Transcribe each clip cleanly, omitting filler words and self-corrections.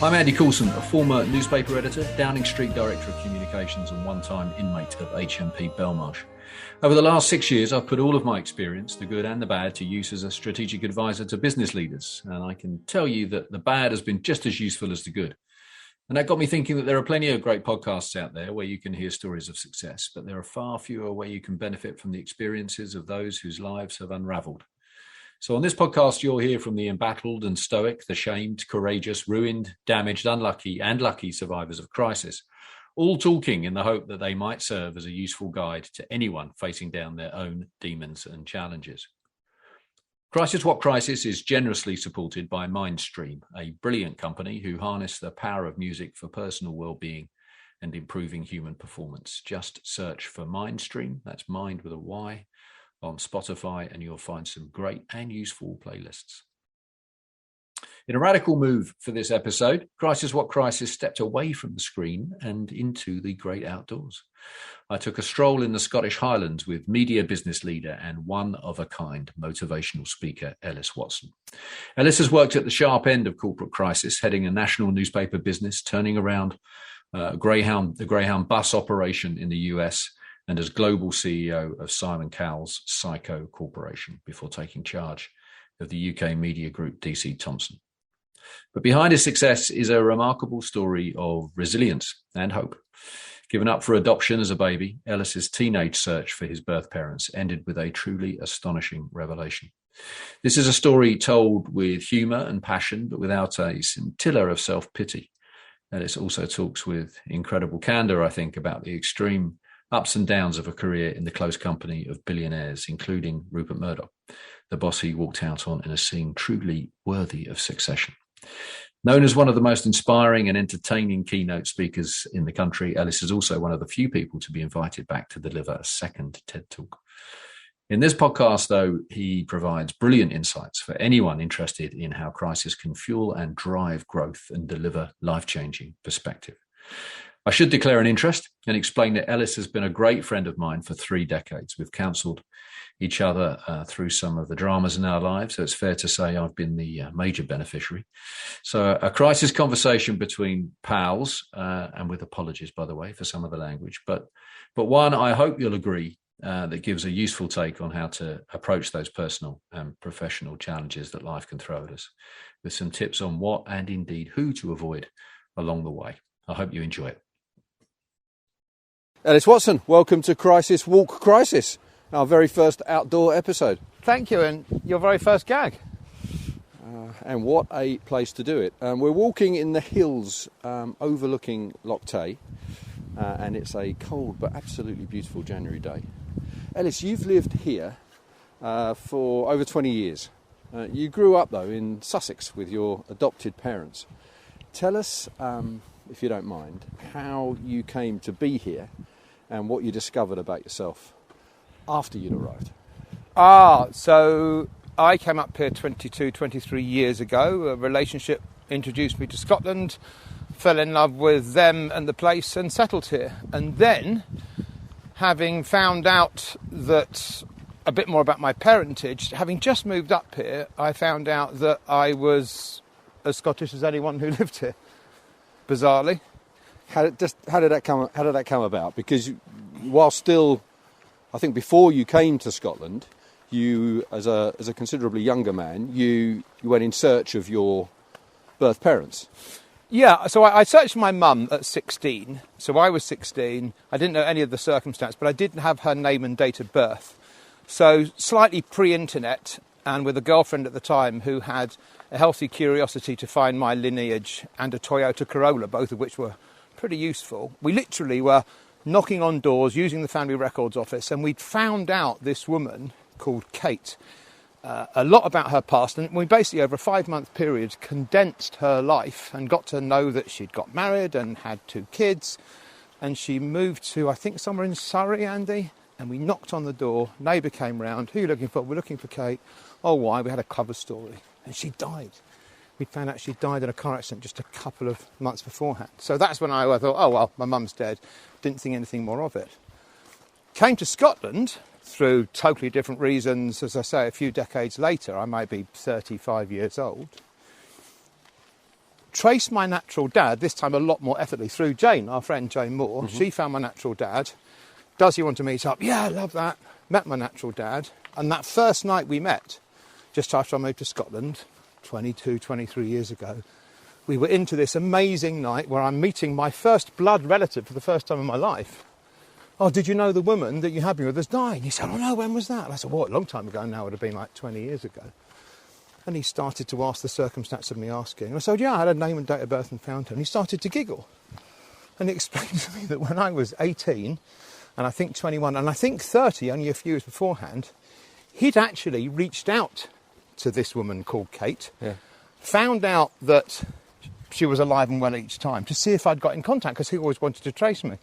I'm Andy Coulson, a former newspaper editor, Downing Street Director of Communications and one-time inmate of HMP Belmarsh. Over the last 6 years, I've put all of my experience, the good and the bad, to use as a strategic advisor to business leaders. And I can tell you that the bad has been just as useful as the good. And that got me thinking that there are plenty of great podcasts out there where you can hear stories of success, but there are far fewer where you can benefit from the experiences of those whose lives have unraveled. So on this podcast, you'll hear from the embattled and stoic, the shamed, courageous, ruined, damaged, unlucky and lucky survivors of crisis, all talking in the hope that they might serve as a useful guide to anyone facing down their own demons and challenges. Crisis What Crisis is generously supported by Mindstream, a brilliant company who harness the power of music for personal well-being and improving human performance. Just search for Mindstream, that's Mind with a Y, on Spotify, and you'll find some great and useful playlists. In a radical move for this episode, Crisis What Crisis stepped away from the screen and into the great outdoors. I took a stroll in the Scottish Highlands with media business leader and one-of-a-kind motivational speaker, Ellis Watson. Ellis has worked at the sharp end of corporate crisis, heading a national newspaper business, turning around the Greyhound bus operation in the US, and as global CEO of Simon Cowell's Syco Corporation, before taking charge of the UK media group DC Thomson. But behind his success is a remarkable story of resilience and hope. Given up for adoption as a baby, Ellis's teenage search for his birth parents ended with a truly astonishing revelation. This is a story told with humour and passion, but without a scintilla of self-pity. Ellis also talks with incredible candour, I think, about the extreme ups and downs of a career in the close company of billionaires, including Rupert Murdoch, the boss he walked out on in a scene truly worthy of Succession. Known as one of the most inspiring and entertaining keynote speakers in the country, Ellis is also one of the few people to be invited back to deliver a second TED Talk. In this podcast, though, he provides brilliant insights for anyone interested in how crisis can fuel and drive growth and deliver life-changing perspective. I should declare an interest and explain that Ellis has been a great friend of mine for 3 decades. We've counselled each other through some of the dramas in our lives, so it's fair to say I've been the major beneficiary. So a crisis conversation between pals, and with apologies, by the way, for some of the language, but one I hope you'll agree that gives a useful take on how to approach those personal and professional challenges that life can throw at us, with some tips on what and indeed who to avoid along the way. I hope you enjoy it. Ellis Watson, welcome to Crisis Walk Crisis, our very first outdoor episode. Thank you, and your very first gag. And what a place to do it. We're walking in the hills overlooking Loch Tay, and it's a cold but absolutely beautiful January day. Ellis, you've lived here for over 20 years. You grew up, though, in Sussex with your adopted parents. Tell us, if you don't mind, how you came to be here and what you discovered about yourself after you'd arrived. So I came up here 22, 23 years ago. A relationship introduced me to Scotland, fell in love with them and the place and settled here. And then, having found out that a bit more about my parentage, having just moved up here, I found out that I was as Scottish as anyone who lived here. Bizarrely. How did that come about? Because while still, I think before you came to Scotland, you, as a considerably younger man, you went in search of your birth parents. Yeah, so I searched for my mum at 16. So I was 16. I didn't know any of the circumstance, but I didn't have her name and date of birth. So slightly pre-internet, and with a girlfriend at the time who had a healthy curiosity to find my lineage and a Toyota Corolla, both of which were pretty useful. We literally were knocking on doors using the family records office, and we'd found out this woman called Kate, a lot about her past, and we basically over a 5-month period condensed her life and got to know that she'd got married and had 2 kids, and she moved to, I think, somewhere in Surrey, Andy, and we knocked on the door. Neighbour came round. Who are you looking for? We're looking for Kate. Oh, why? We had a cover story. And she died. We found out she died in a car accident just a couple of months beforehand. So that's when I thought, oh, well, my mum's dead. Didn't think anything more of it. Came to Scotland through totally different reasons. As I say, a few decades later, I might be 35 years old. traced my natural dad, this time a lot more effortlessly, through Jane, our friend Jane Moore. She found my natural dad. Does he want to meet up? Yeah, I love that. Met my natural dad. And that first night we met, just after I moved to Scotland, 22, 23 years ago, we were into this amazing night where I'm meeting my first blood relative for the first time in my life. Oh, did you know the woman that you had been with has died? And he said, oh no, when was that? And I said, what, a long time ago now, it would have been like 20 years ago. And he started to ask the circumstance of me asking. And I said, yeah, I had a name and date of birth and found her. And he started to giggle. And he explained to me that when I was 18, and I think 21, and I think 30, only a few years beforehand, he'd actually reached out to this woman called Kate, found out that she was alive and well each time, to see if I'd got in contact, because he always wanted to trace me.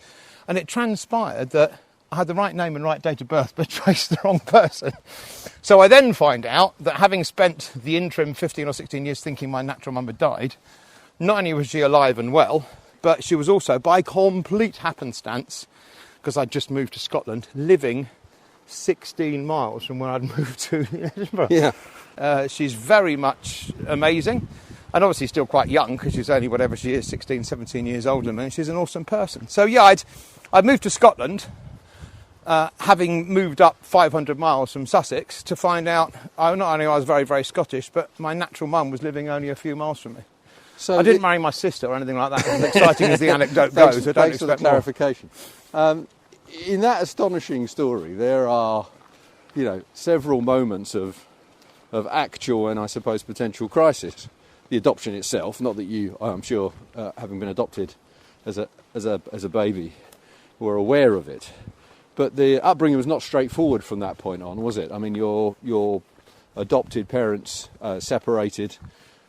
And it transpired that I had the right name and right date of birth, but traced the wrong person. So I then find out that having spent the interim 15 or 16 years thinking my natural mum had died, not only was she alive and well, but she was also, by complete happenstance, because I'd just moved to Scotland, living 16 miles from where I'd moved to Edinburgh. Yeah. She's very much amazing, and obviously still quite young, because she's only whatever she is, 16, 17 years older than me, and she's an awesome person. So yeah, I'd moved to Scotland, having moved up 500 miles from Sussex, to find out, not only I was very, very Scottish, but my natural mum was living only a few miles from me. So I didn't marry my sister or anything like that, as exciting as the anecdote goes. I don't thanks for the expect more. clarification. In that astonishing story, there are, several moments of actual and, I suppose, potential crisis. The adoption itself, not that you, I'm sure, having been adopted as a baby, were aware of it, but the upbringing was not straightforward from that point on, was it? I mean, your adopted parents separated,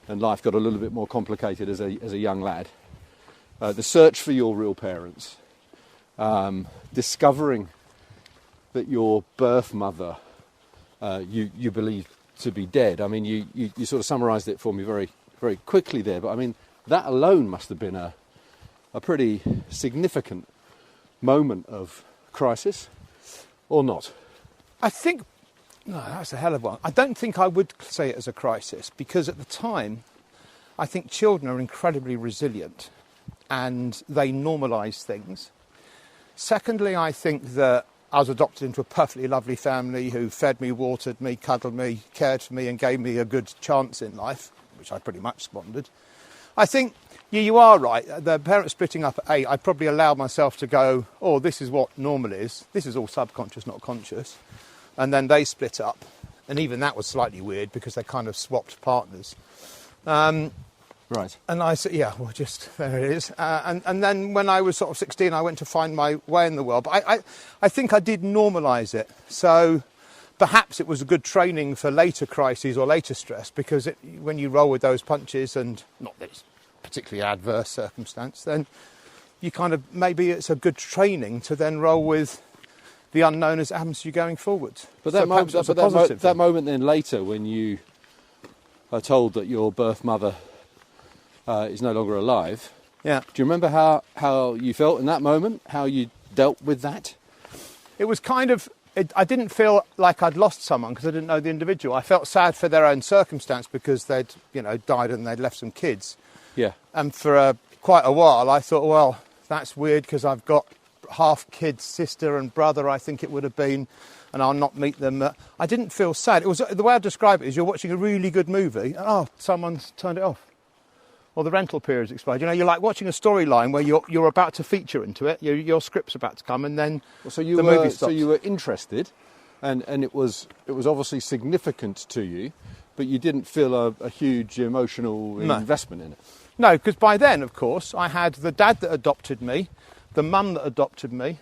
and life got a little bit more complicated as a young lad. The search for your real parents, discovering that your birth mother you believe to be dead. I mean, you sort of summarised it for me very, very quickly there, but I mean, that alone must have been a pretty significant moment of crisis, or not? I think, no, that's a hell of one. I don't think I would say it as a crisis, because at the time, I think children are incredibly resilient and they normalise things. Secondly, I think that I was adopted into a perfectly lovely family who fed me, watered me, cuddled me, cared for me and gave me a good chance in life, which I pretty much squandered. I think you are right. The parents splitting up at 8, I probably allowed myself to go, oh, this is what normal is. This is all subconscious, not conscious. And then they split up. And even that was slightly weird because they kind of swapped partners. Right. And I said, yeah, well, just there it is. And then when I was sort of 16, I went to find my way in the world. But I think I did normalise it. So perhaps it was a good training for later crises or later stress, because when you roll with those punches, and not that it's particularly adverse circumstance, then you kind of, maybe it's a good training to then roll with the unknown as it happens to you going forward. But that moment then later, when you are told that your birth mother is no longer alive, yeah. Do you remember how you felt in that moment, how you dealt with that? It was kind of, I didn't feel like I'd lost someone because I didn't know the individual. I felt sad for their own circumstance because they'd, died and they'd left some kids. Yeah. And for quite a while I thought, well, that's weird because I've got half kid sister and brother, I think it would have been, and I'll not meet them. I didn't feel sad. It was, the way I describe it is, you're watching a really good movie and someone's turned it off, or the rental period's expired. You're like watching a storyline where you're about to feature into it, your script's about to come, and then the movie stops. So you were interested, and it was obviously significant to you, but you didn't feel a huge emotional investment in it. No, because by then, of course, I had the dad that adopted me, the mum that adopted me,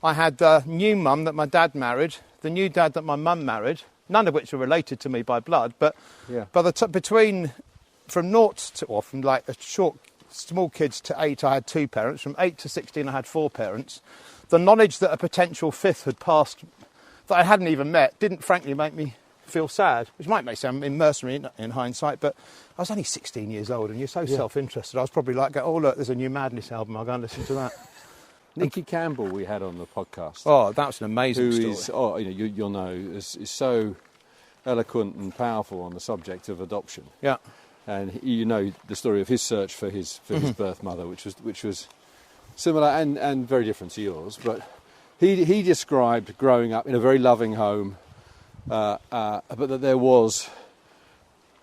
I had the new mum that my dad married, the new dad that my mum married, none of which were related to me by blood, but yeah. From naught to, or from like a small kids to 8, I had 2 parents. From 8 to 16, I had 4 parents. The knowledge that a potential 5th had passed that I hadn't even met didn't frankly make me feel sad, which might make sound mercenary in hindsight, but I was only 16 years old and you're so self-interested. I was probably like, oh look, there's a new Madness album, I'll go and listen to that. Nicky Campbell we had on the podcast. Oh, that's an amazing Who story. is, you'll know, is so eloquent and powerful on the subject of adoption. Yeah. And you know the story of his search for his birth mother, which was similar and very different to yours. But he described growing up in a very loving home, but that there was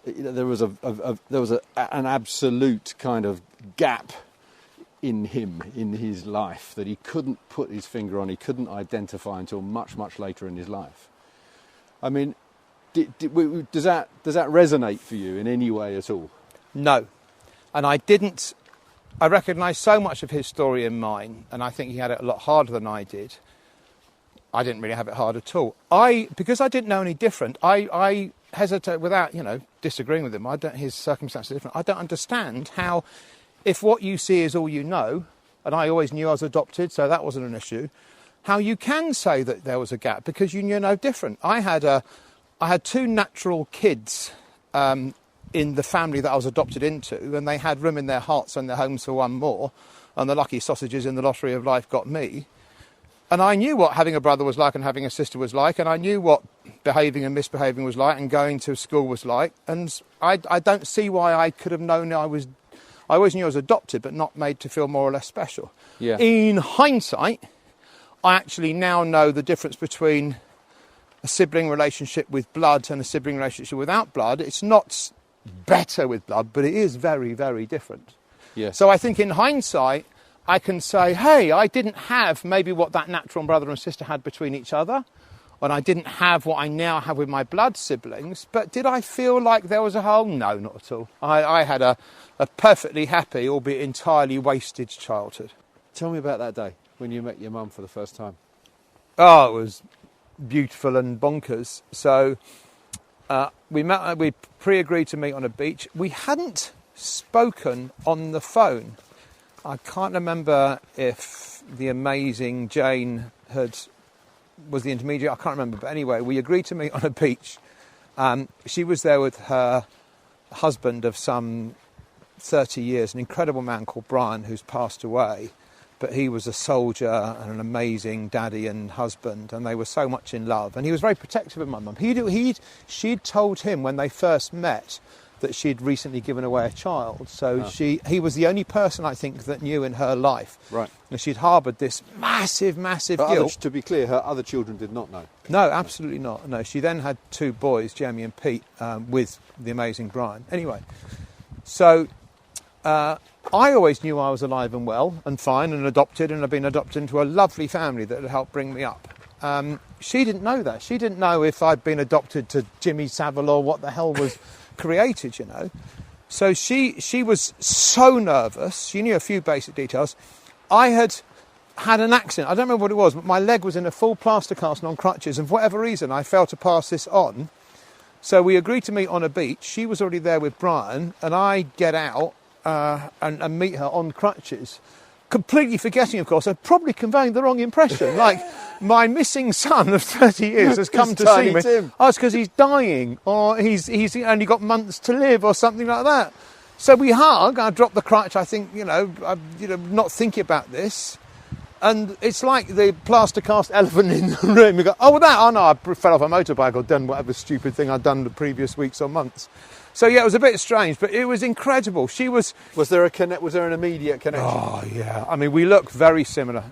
an absolute kind of gap in him, in his life, that he couldn't put his finger on, he couldn't identify until much, much later in his life. I mean, does that resonate for you in any way at all? No. And I recognise so much of his story in mine, and I think he had it a lot harder than I did. I didn't really have it hard at all. Because I didn't know any different, I hesitate without, disagreeing with him. His circumstances are different. I don't understand how, if what you see is all you know, and I always knew I was adopted, so that wasn't an issue, how you can say that there was a gap because you knew no different. I had two natural kids in the family that I was adopted into, and they had room in their hearts and their homes for one more, and the lucky sausages in the lottery of life got me. And I knew what having a brother was like and having a sister was like, and I knew what behaving and misbehaving was like and going to school was like, and I don't see why I could have known I always knew I was adopted, but not made to feel more or less special. Yeah. In hindsight, I actually now know the difference between a sibling relationship with blood and a sibling relationship without blood. It's not better with blood, but it is very, very different. Yeah. So I think in hindsight, I can say, hey, I didn't have maybe what that natural brother and sister had between each other, and I didn't have what I now have with my blood siblings, but did I feel like there was a hole? No, not at all. I had a perfectly happy, albeit entirely wasted childhood. Tell me about that day when you met your mum for the first time. Oh, it was beautiful and bonkers. So we pre-agreed to meet on a beach. We hadn't spoken on the phone. I can't remember if the amazing Jane was the intermediary. I can't remember, but anyway, we agreed to meet on a beach. She was there with her husband of some 30 years, an incredible man called Brian, who's passed away. But he was a soldier and an amazing daddy and husband, and they were so much in love. And he was very protective of my mum. She'd told him when they first met that she'd recently given away a child. So he was the only person, I think, that knew in her life. Right. And she'd harboured this massive, massive guilt. To be clear, her other children did not know. No, absolutely not. No, she then had two boys, Jamie and Pete, with the amazing Brian. Anyway, so I always knew I was alive and well and fine and adopted, and I'd been adopted into a lovely family that had helped bring me up. She didn't know that. She didn't know if I'd been adopted to Jimmy Savile or what the hell was created, So she was so nervous. She knew a few basic details. I had an accident. I don't remember what it was, but my leg was in a full plaster cast and on crutches, and for whatever reason I failed to pass this on. So we agreed to meet on a beach. She was already there with Brian, and I get out and meet her on crutches, completely forgetting, of course, and probably conveying the wrong impression. Like, my missing son of 30 years has come to see me. Tim. Oh, it's because he's dying, or he's only got months to live, or something like that. So we hug. I drop the crutch. I think, I'm not thinking about this. And it's like the plaster cast elephant in the room. You go, oh no, I fell off a motorbike or done whatever stupid thing I'd done the previous weeks or months. So yeah, it was a bit strange, but it was incredible. Was there an immediate connection? Oh yeah. I mean, we look very similar.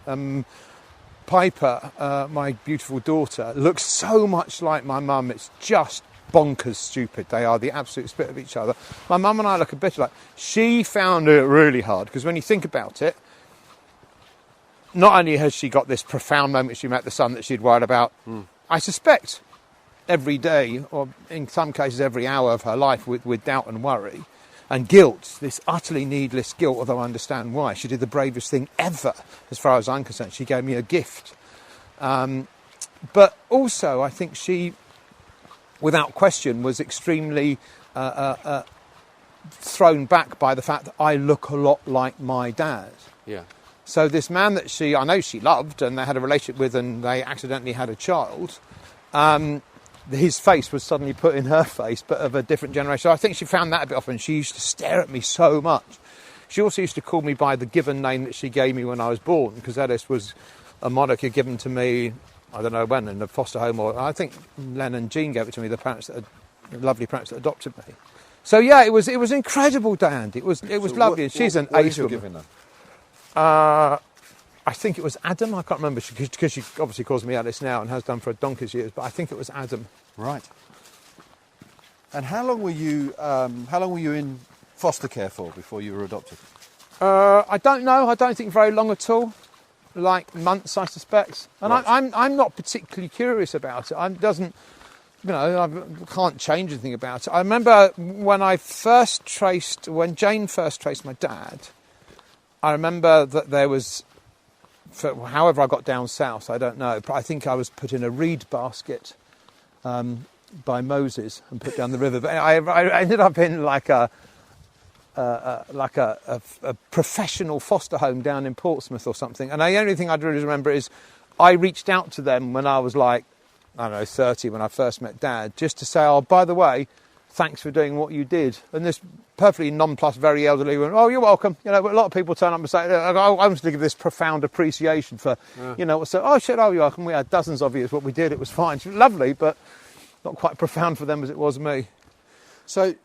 Piper, my beautiful daughter, looks so much like my mum. It's just bonkers stupid. They are the absolute split of each other. My mum and I look a bit alike. She found it really hard because when you think about it, not only has she got this profound moment she met the son that she'd worried about, I suspect every day, or in some cases every hour of her life, with doubt and worry and guilt, this utterly needless guilt, although I understand why. She did the bravest thing ever, as far as I'm concerned. She gave me a gift. But also, I think she, without question, was extremely thrown back by the fact that I look a lot like my dad. Yeah. So this man that I know she loved and they had a relationship with and they accidentally had a child, his face was suddenly put in her face, but of a different generation. So I think she found that a bit off, and she used to stare at me so much. She also used to call me by the given name that she gave me when I was born, because Ellis was a moniker given to me, I don't know when, in a foster home, or I think Len and Jean gave it to me, the lovely parents that adopted me. So yeah, it was incredible, Dan. It was lovely. And she's an ace you woman. giving them? I think it was Adam. I can't remember because she obviously calls me Alice now and has done for a donkey's years. But I think it was Adam. Right. And how long were you in foster care for before you were adopted? I don't know. I don't think very long at all. Like months, I suspect. And Right. I'm not particularly curious about it. I can't change anything about it. I remember when Jane first traced my dad, I remember that there was, however I got down south, I don't know, but I think I was put in a reed basket by Moses and put down the river. But I ended up in like a professional foster home down in Portsmouth or something. And the only thing I really remember is I reached out to them when I was like, I don't know, 30 when I first met Dad, just to say, oh, by the way, thanks for doing what you did. And this perfectly nonplussed, very elderly went, oh, you're welcome. You know, but a lot of people turn up and say, I wanted to give this profound appreciation for, so, oh, shit, oh, you're welcome. We had dozens of you is what we did. It was fine. It was lovely, but not quite profound for them as it was me. So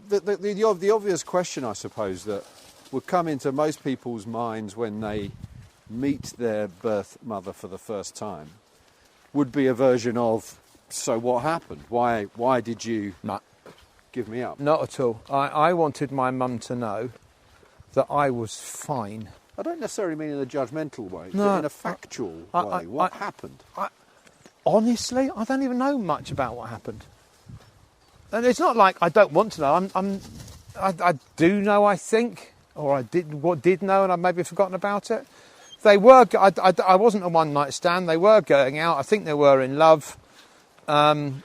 the obvious question, I suppose, that would come into most people's minds when they meet their birth mother for the first time would be a version of, so what happened? Why did you give me up? Not at all. I wanted my mum to know that I was fine. I don't necessarily mean in a judgmental way, No, but in a factual way. What happened? Honestly, I don't even know much about what happened. And it's not like I don't want to know. I do know, I think, or I did know, and I've maybe forgotten about it. They were. I wasn't a one-night stand. They were going out. I think they were in love, and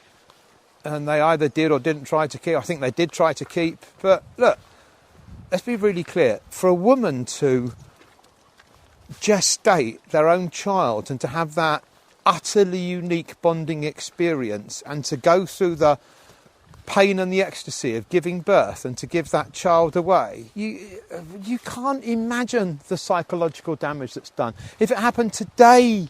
they either did or didn't try to keep. I think they did try to keep. But look, let's be really clear. For a woman to gestate their own child and to have that utterly unique bonding experience and to go through the pain and the ecstasy of giving birth and to give that child away, you can't imagine the psychological damage that's done. If it happened today,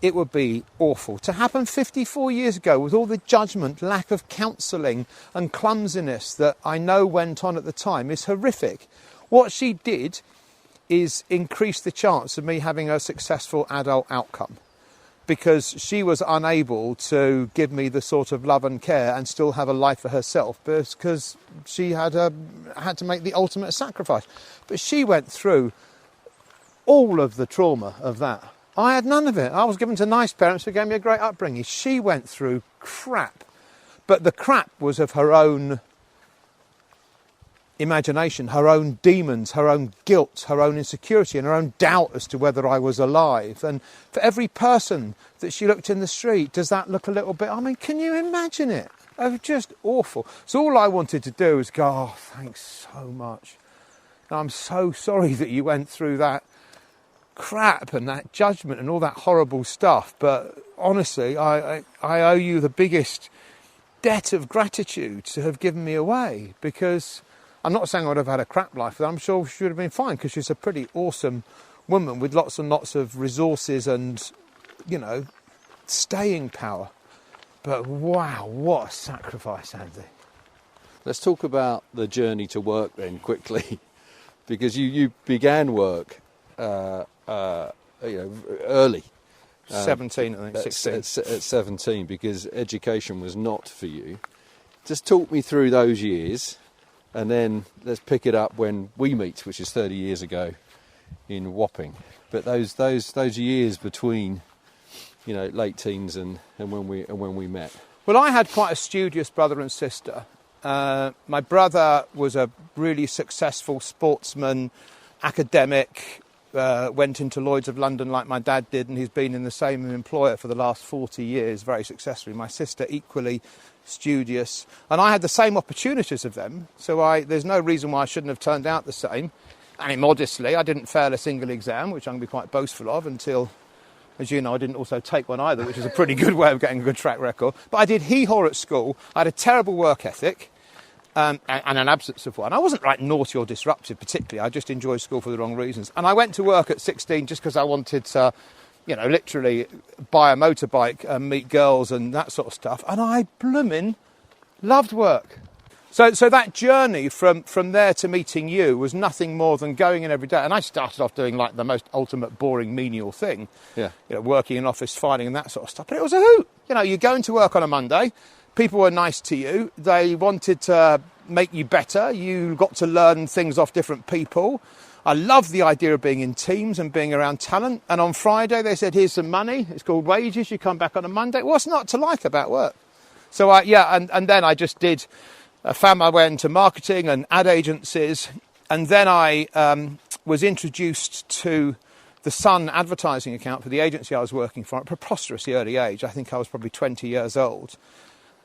it would be awful. To happen 54 years ago with all the judgment, lack of counselling and clumsiness that I know went on at the time is horrific. What she did is increase the chance of me having a successful adult outcome, because she was unable to give me the sort of love and care and still have a life for herself, because she had to make the ultimate sacrifice. But she went through all of the trauma of that. I had none of it. I was given to nice parents who gave me a great upbringing. She went through crap. But the crap was of her own imagination, her own demons, her own guilt, her own insecurity, and her own doubt as to whether I was alive. And for every person that she looked in the street, does that look a little bit, I mean, can you imagine it? It was just awful. So all I wanted to do was go, oh, thanks so much. I'm so sorry that you went through that crap and that judgment and all that horrible stuff. But honestly, I owe you the biggest debt of gratitude to have given me away, because I'm not saying I would have had a crap life, but I'm sure she would have been fine, because she's a pretty awesome woman with lots and lots of resources and, staying power. But wow, what a sacrifice, Andy. Let's talk about the journey to work then quickly, because you began work early. 17, I think, 16. At 17, because education was not for you. Just talk me through those years. And then let's pick it up when we meet, which is 30 years ago in Wapping. But those years between, late teens and when we met. Well, I had quite a studious brother and sister. My brother was a really successful sportsman, academic, went into Lloyd's of London like my dad did, and he's been in the same employer for the last 40 years very successfully. My sister equally studious, and I had the same opportunities of them, so there's no reason why I shouldn't have turned out the same. And immodestly, I didn't fail a single exam, which I'm going to be quite boastful of, until, as you know, I didn't also take one either, which is a pretty good way of getting a good track record. But I did hee-haw at school. I had a terrible work ethic and an absence of one. I wasn't naughty or disruptive particularly. I just enjoyed school for the wrong reasons. And I went to work at 16 just because I wanted to literally buy a motorbike and meet girls and that sort of stuff. And I blooming loved work. So that journey from there to meeting you was nothing more than going in every day. And I started off doing like the most ultimate boring menial thing, working in office, filing and that sort of stuff. But it was a hoot. You go into work on a Monday, people were nice to you, they wanted to make you better, you got to learn things off different people. I love the idea of being in teams and being around talent. And on Friday they said, here's some money, it's called wages, you come back on a Monday. What's not to like about work? So and then I just found my way into marketing and ad agencies. And then I was introduced to the Sun advertising account for the agency I was working for at a preposterously early age. I think I was probably 20 years old.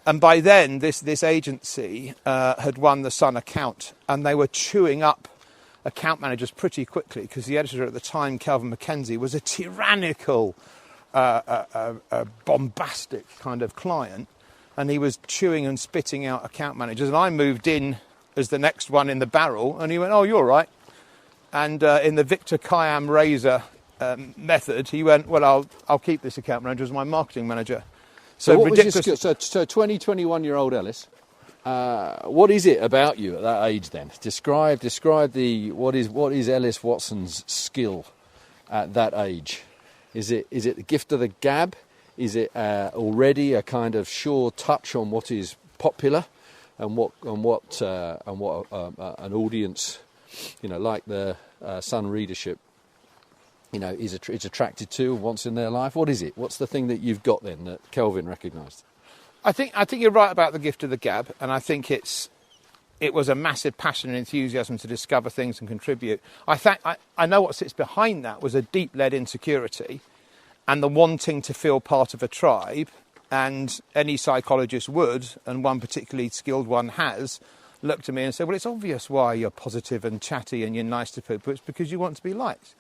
And by then, this agency had won the Sun account, and they were chewing up account managers pretty quickly because the editor at the time, Calvin Mackenzie, was a tyrannical, bombastic kind of client. And he was chewing and spitting out account managers. And I moved in as the next one in the barrel. And he went, oh, you're right. And in the Victor Khayyam Razor method, he went, well, I'll keep this account manager as my marketing manager. So what was your skill? So 21-year-old Ellis, what is it about you at that age then? Describe what is Ellis Watson's skill at that age? Is it the gift of the gab? Is it already a kind of sure touch on what is popular and what an audience, like the Sun readership, is attracted to and wants in their life? What is it? What's the thing that you've got then that Kelvin recognised? I think you're right about the gift of the gab, and I think it was a massive passion and enthusiasm to discover things and contribute. I know what sits behind that was a deep-led insecurity and the wanting to feel part of a tribe, and any psychologist would, and one particularly skilled one has, looked at me and said, well, it's obvious why you're positive and chatty and you're nice to people. It's because you want to be liked.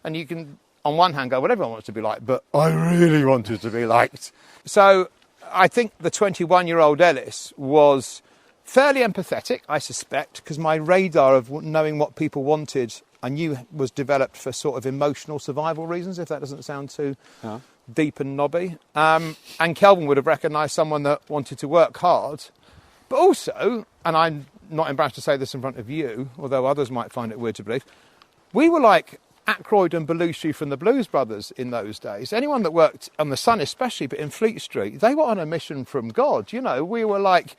And you can, on one hand, go, well, everyone wants to be liked, but I really wanted to be liked. So I think the 21-year-old Ellis was fairly empathetic, I suspect, because my radar of knowing what people wanted, I knew was developed for sort of emotional survival reasons, if that doesn't sound too deep and knobby. And Kelvin would have recognised someone that wanted to work hard, but also, and I'm not embarrassed to say this in front of you, although others might find it weird to believe, we were like Aykroyd and Belushi from the Blues Brothers in those days. Anyone that worked on the Sun especially, but in Fleet Street, they were on a mission from God. We were like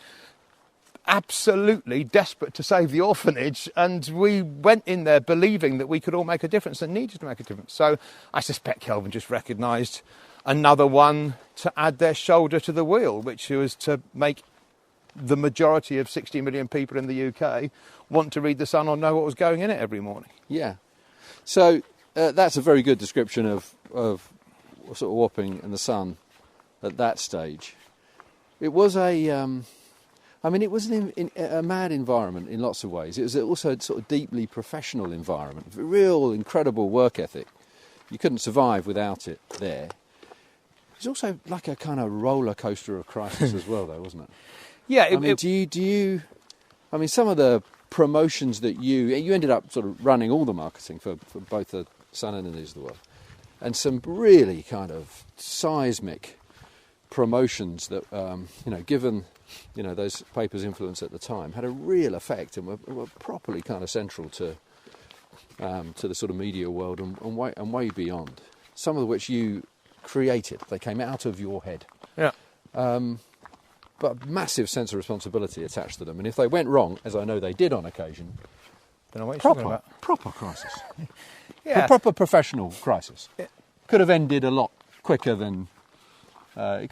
absolutely desperate to save the orphanage, and we went in there believing that we could all make a difference and needed to make a difference. So I suspect Kelvin just recognised another one to add their shoulder to the wheel, which was to make the majority of 60 million people in the UK want to read the Sun or know what was going in it every morning. Yeah. So that's a very good description of sort of Wapping and the Sun at that stage. It was a mad environment in lots of ways. It was also a sort of deeply professional environment, a real incredible work ethic. You couldn't survive without it there. It was also like a kind of roller coaster of crisis as well, though, wasn't it? Yeah. Some of the promotions that you ended up sort of running all the marketing for both the Sun and the News of the World, and some really kind of seismic promotions that given those papers' influence at the time, had a real effect and were properly kind of central to the sort of media world and way beyond. Some of which you created; they came out of your head. Yeah. But a massive sense of responsibility attached to them, and if they went wrong, as I know they did on occasion, don't know what you're talking about. Proper crisis. Yeah. A proper professional crisis. Yeah. Could have ended a lot quicker than. Your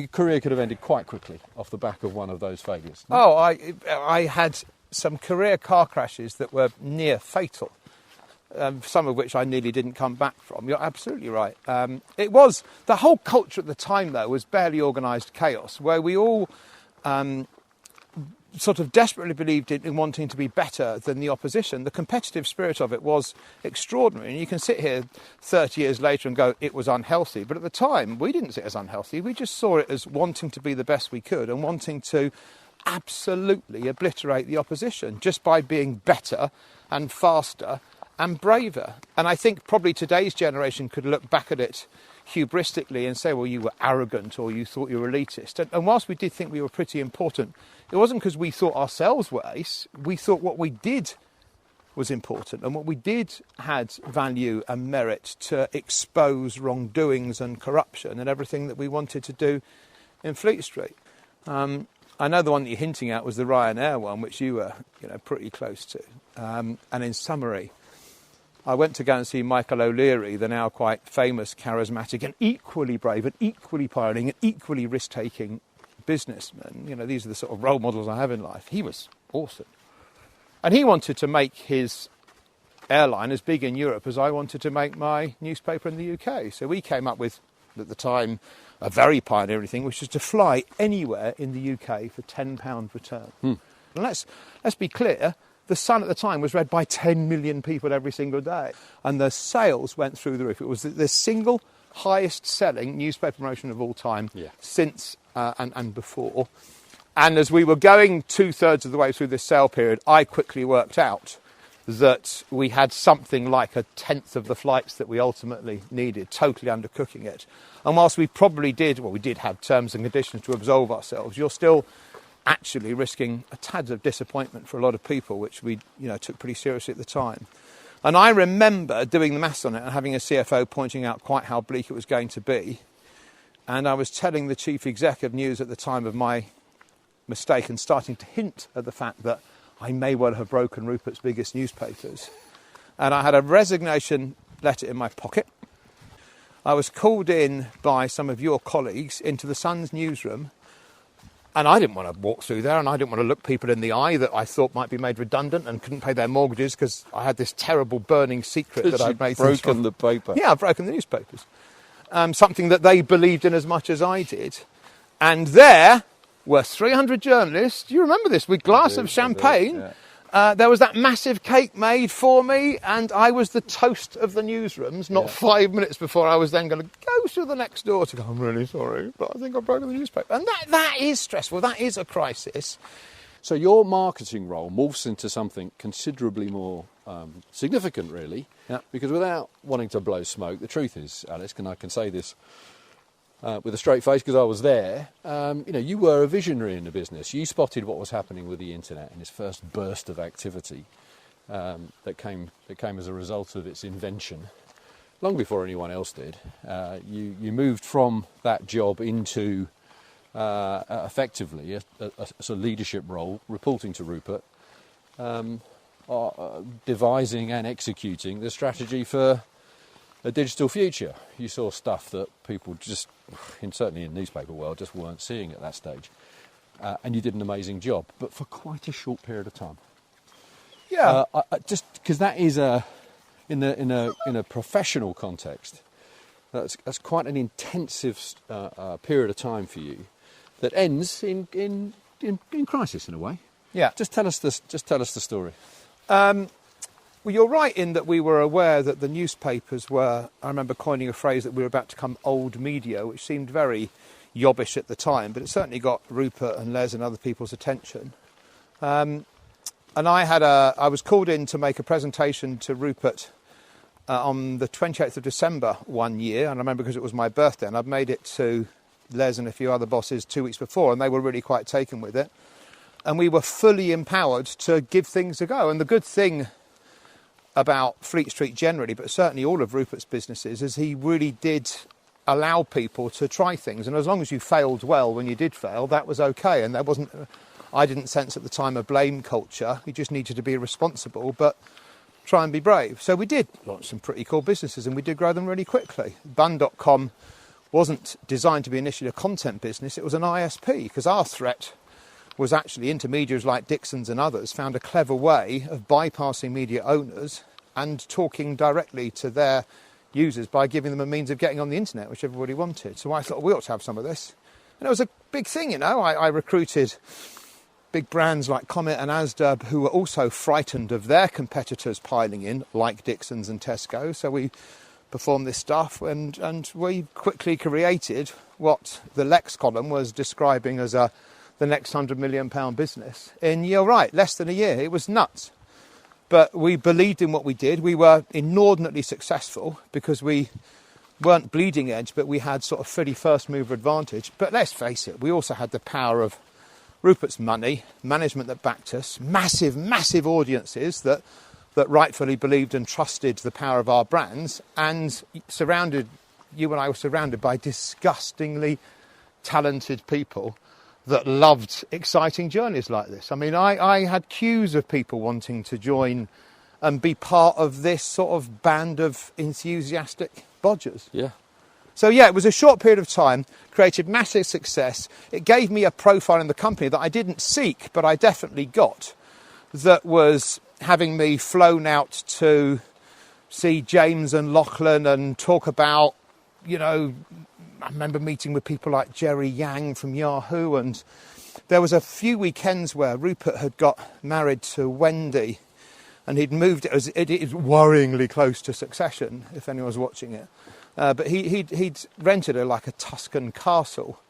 career could have ended quite quickly off the back of one of those failures. Oh, I had some career car crashes that were near fatal, some of which I nearly didn't come back from. You're absolutely right. It was, the whole culture at the time, though, was barely organised chaos, where we all sort of desperately believed in wanting to be better than the opposition. The competitive spirit of it was extraordinary. And you can sit here 30 years later and go, it was unhealthy. But at the time, we didn't see it as unhealthy. We just saw it as wanting to be the best we could and wanting to absolutely obliterate the opposition just by being better and faster and braver. And I think probably today's generation could look back at it, hubristically and say, well, you were arrogant or you thought you were elitist. And whilst we did think we were pretty important, it wasn't because we thought ourselves were ace. We thought what we did was important, and what we did had value and merit to expose wrongdoings and corruption and everything that we wanted to do in Fleet Street. I know the one that you're hinting at was the Ryanair one, which you were pretty close to. And in summary, I went to go and see Michael O'Leary, the now quite famous, charismatic and equally brave and equally pioneering and equally risk-taking businessman. These are the sort of role models I have in life. He was awesome. And he wanted to make his airline as big in Europe as I wanted to make my newspaper in the UK. So we came up with, at the time, a very pioneering thing, which was to fly anywhere in the UK for £10 return. And let's be clear, the Sun at the time was read by 10 million people every single day. And the sales went through the roof. It was the single highest selling newspaper promotion of all time since and before. And as we were going 2/3 of the way through this sale period, I quickly worked out that we had something like 1/10 of the flights that we ultimately needed, totally undercooking it. And whilst we probably did have terms and conditions to absolve ourselves, you're still actually risking a tad of disappointment for a lot of people, which we took pretty seriously at the time. And I remember doing the maths on it and having a CFO pointing out quite how bleak it was going to be. And I was telling the chief exec of news at the time of my mistake and starting to hint at the fact that I may well have broken Rupert's biggest newspapers. And I had a resignation letter in my pocket. I was called in by some of your colleagues into the Sun's newsroom, and I didn't want to walk through there, and I didn't want to look people in the eye that I thought might be made redundant and couldn't pay their mortgages because I had this terrible burning secret that I'd made. Broken the paper. Yeah, I've broken the newspapers. Something that they believed in as much as I did. And there were 300 journalists. Do you remember this? With glass of champagne. There was that massive cake made for me, and I was the toast of the newsrooms, not 5 minutes before I was then going to go through the next door to go, I'm really sorry, but I think I've broken the newspaper. And that is stressful. That is a crisis. So your marketing role morphs into something considerably more significant, really, because without wanting to blow smoke, the truth is, Alice, and I can say this with a straight face because I was there, you were a visionary in the business. You spotted what was happening with the internet and its first burst of activity that came as a result of its invention, long before anyone else did. You moved from that job into effectively a sort of leadership role, reporting to Rupert, devising and executing the strategy for a digital future. You saw stuff that people just, certainly in the newspaper world, just weren't seeing at that stage. And you did an amazing job, but for quite a short period of time. Yeah. Just because that is in a professional context, that's quite an intensive period of time for you that ends in crisis in a way. Yeah. Just tell us the story. Well, you're right in that we were aware that the newspapers were, I remember coining a phrase that we were about to become old media, which seemed very yobbish at the time, but it certainly got Rupert and Les and other people's attention. And I was called in to make a presentation to Rupert on the 28th of December one year, and I remember because it was my birthday, and I'd made it to Les and a few other bosses 2 weeks before, and they were really quite taken with it. And we were fully empowered to give things a go. And the good thing about Fleet Street generally, but certainly all of Rupert's businesses, is he really did allow people to try things. And as long as you failed well when you did fail, that was okay. And there wasn't, I didn't sense at the time, a blame culture. You just needed to be responsible, but try and be brave. So we did launch some pretty cool businesses, and we did grow them really quickly. Bun.com wasn't designed to be initially a content business. It was an ISP, because our threat was actually intermediaries like Dixon's and others found a clever way of bypassing media owners and talking directly to their users by giving them a means of getting on the internet, which everybody wanted. So I thought, we ought to have some of this. And it was a big thing, I recruited big brands like Comet and Asda, who were also frightened of their competitors piling in, like Dixon's and Tesco. So we performed this stuff, and we quickly created what the Lex column was describing as the next £100 million business in, you're right, less than a year. It was nuts. But we believed in what we did. We were inordinately successful because we weren't bleeding edge, but we had sort of fully first mover advantage. But let's face it, we also had the power of Rupert's money, management that backed us, massive, massive audiences that rightfully believed and trusted the power of our brands, and you and I were surrounded by disgustingly talented people that loved exciting journeys like this. I mean, I had queues of people wanting to join and be part of this sort of band of enthusiastic bodgers. Yeah. So yeah, it was a short period of time, created massive success. It gave me a profile in the company that I didn't seek, but I definitely got, that was having me flown out to see James and Lachlan and talk about, I remember meeting with people like Jerry Yang from Yahoo, and there was a few weekends where Rupert had got married to Wendy, and he'd moved it was worryingly close to Succession, if anyone's watching it. But he'd rented a Tuscan castle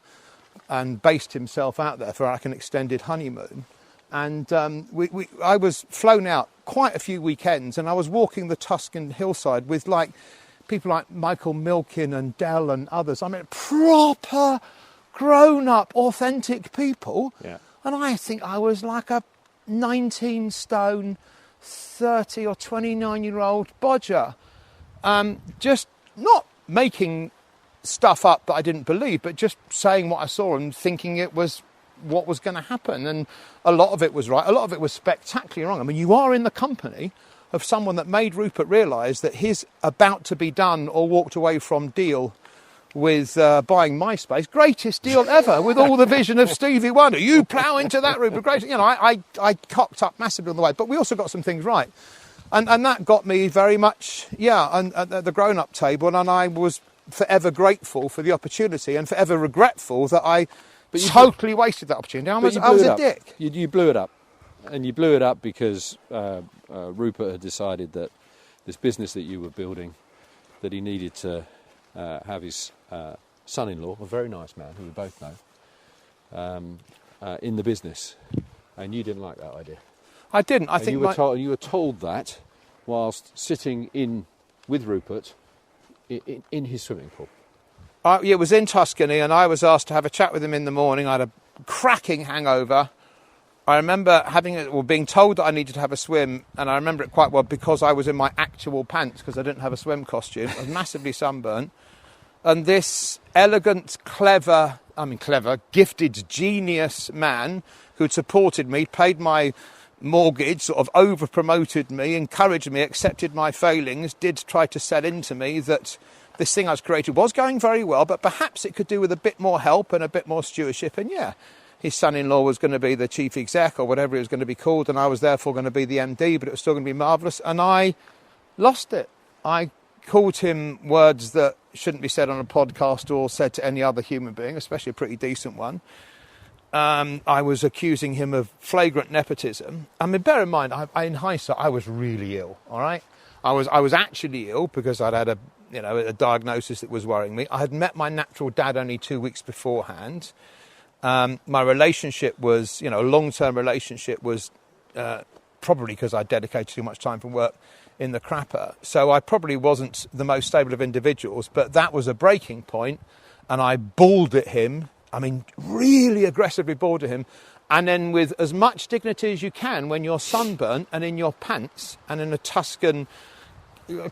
and based himself out there for like an extended honeymoon. And I was flown out quite a few weekends, and I was walking the Tuscan hillside with people like Michael Milken and Dell and others. I mean, proper grown-up, authentic people. Yeah. And I think I was like a 19 stone, 30 or 29-year-old bodger. Just not making stuff up that I didn't believe, but just saying what I saw and thinking it was what was going to happen. And a lot of it was right, a lot of it was spectacularly wrong. I mean, you are in the company of someone that made Rupert realise that his about to be done or walked away from deal with buying MySpace, greatest deal ever, with all the vision of Stevie Wonder. You plough into that, Rupert. Great. I cocked up massively on the way, but we also got some things right. And that got me very much, at the grown-up table, and I was forever grateful for the opportunity and forever regretful that I totally wasted that opportunity. I was a dick. You blew it up. And you blew it up because Rupert had decided that this business that you were building, that he needed to have his son-in-law, a very nice man who we both know, in the business. And you didn't like that idea. I didn't. I think you were told that whilst sitting with Rupert in his swimming pool. It was in Tuscany, and I was asked to have a chat with him in the morning. I had a cracking hangover. I remember being told that I needed to have a swim, and I remember it quite well because I was in my actual pants because I didn't have a swim costume. I was massively sunburnt. And this elegant, clever, gifted, genius man who'd supported me, paid my mortgage, sort of over-promoted me, encouraged me, accepted my failings, did try to sell into me that this thing I was created was going very well, but perhaps it could do with a bit more help and a bit more stewardship. And his son-in-law was going to be the chief exec or whatever it was going to be called, and I was therefore going to be the MD, but it was still going to be marvellous. And I lost it. I called him words that shouldn't be said on a podcast or said to any other human being, especially a pretty decent one. I was accusing him of flagrant nepotism. I mean, bear in mind, in hindsight, I was really ill, all right? I was actually ill because I'd had a diagnosis that was worrying me. I had met my natural dad only 2 weeks beforehand. My relationship was, a long-term relationship was probably because I dedicated too much time from work in the crapper. So I probably wasn't the most stable of individuals, but that was a breaking point, and I bawled at him. I mean, really aggressively bawled at him. And then with as much dignity as you can when you're sunburnt and in your pants and in a Tuscan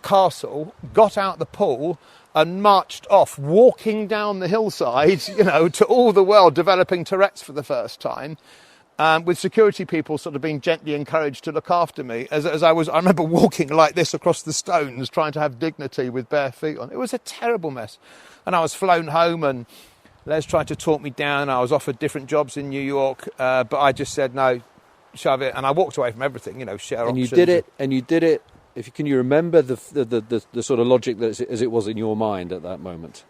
castle, got out the pool and marched off, walking down the hillside, to all the world, developing Tourette's for the first time, with security people sort of being gently encouraged to look after me. I remember walking like this across the stones, trying to have dignity with bare feet on. It was a terrible mess. And I was flown home, and Les tried to talk me down. I was offered different jobs in New York, but I just said, no, shove it. And I walked away from everything, share options. And you did it. Can you remember the sort of logic as it was in your mind at that moment?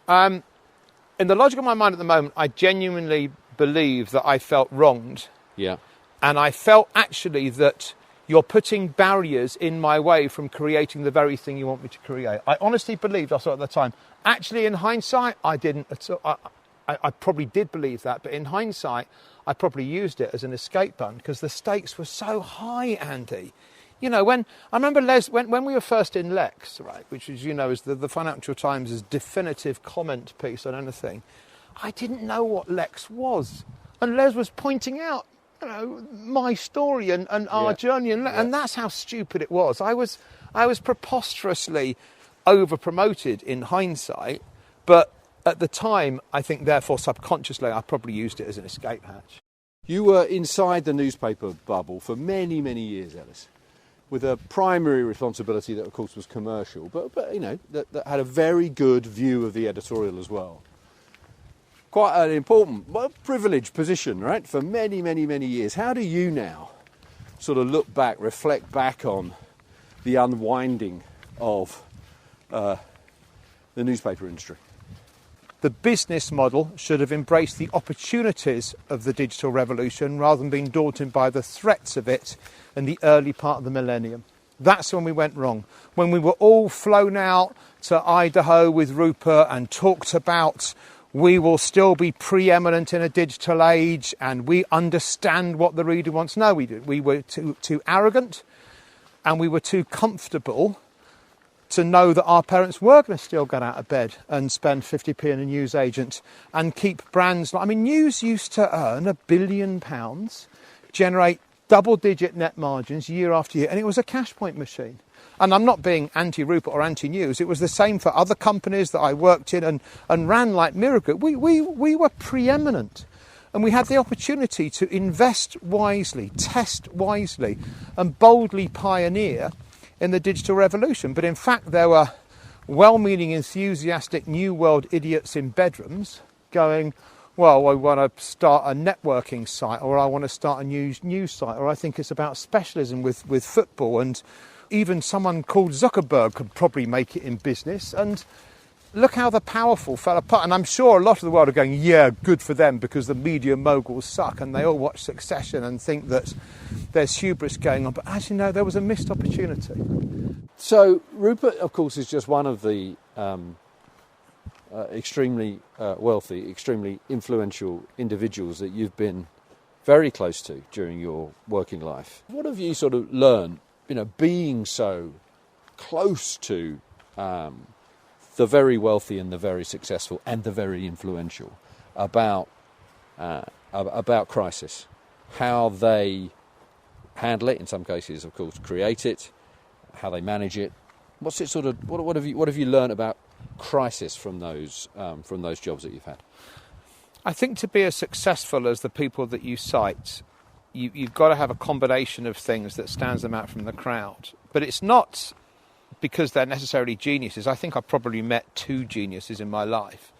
In the logic of my mind at the moment, I genuinely believe that I felt wronged. Yeah. And I felt actually that you're putting barriers in my way from creating the very thing you want me to create. I honestly believed, I saw at the time. Actually, in hindsight, I didn't. I probably did believe that, but in hindsight, I probably used it as an escape button because the stakes were so high, Andy. You know, when I remember Les, when we were first in Lex, right, which is, you know, is the Financial Times' definitive comment piece on anything, I didn't know what Lex was. And Les was pointing out, you know, my story and our journey, and that's how stupid it was. I was preposterously over-promoted in hindsight, but at the time, I think, therefore, subconsciously, I probably used it as an escape hatch. You were inside the newspaper bubble for many, many years, Ellis, with a primary responsibility that, of course, was commercial, but you know, that had a very good view of the editorial as well. Quite an important, privileged position, right, for many, many, many years. How do you now sort of look back, reflect back on the unwinding of the newspaper industry? The business model should have embraced the opportunities of the digital revolution rather than being daunted by the threats of it in the early part of the millennium. That's when we went wrong. When we were all flown out to Idaho with Rupert and talked about we will still be preeminent in a digital age and we understand what the reader wants. No, we did. We were too arrogant and we were too comfortable to know that our parents were going to still get out of bed and spend 50p in a newsagent and keep brands. I mean, News used to earn £1 billion, generate double-digit net margins year after year, and it was a cash point machine. And I'm not being anti-Rupert or anti-News. It was the same for other companies that I worked in and ran like Miracle. We were preeminent. And we had the opportunity to invest wisely, test wisely, and boldly pioneer in the digital revolution. But in fact, there were well-meaning, enthusiastic New World idiots in bedrooms going, well, I want to start a networking site, or I want to start a news site, or I think it's about specialism with football. And even someone called Zuckerberg could probably make it in business. And look how the powerful fell apart. And I'm sure a lot of the world are going, yeah, good for them, because the media moguls suck. And they all watch Succession and think that there's hubris going on. But as you know, there was a missed opportunity. So Rupert, of course, is just one of the extremely wealthy, extremely influential individuals that you've been very close to during your working life. What have you sort of learned, you know, being so close to the very wealthy and the very successful and the very influential about crisis, how they handle it, in some cases, of course, create it, how they manage it? What's it sort of? What have you learned about crisis from those jobs that you've had? I think to be as successful as the people that you cite, you've got to have a combination of things that stands them out from the crowd. But it's not because they're necessarily geniuses. I think I've probably met 2 geniuses in my life.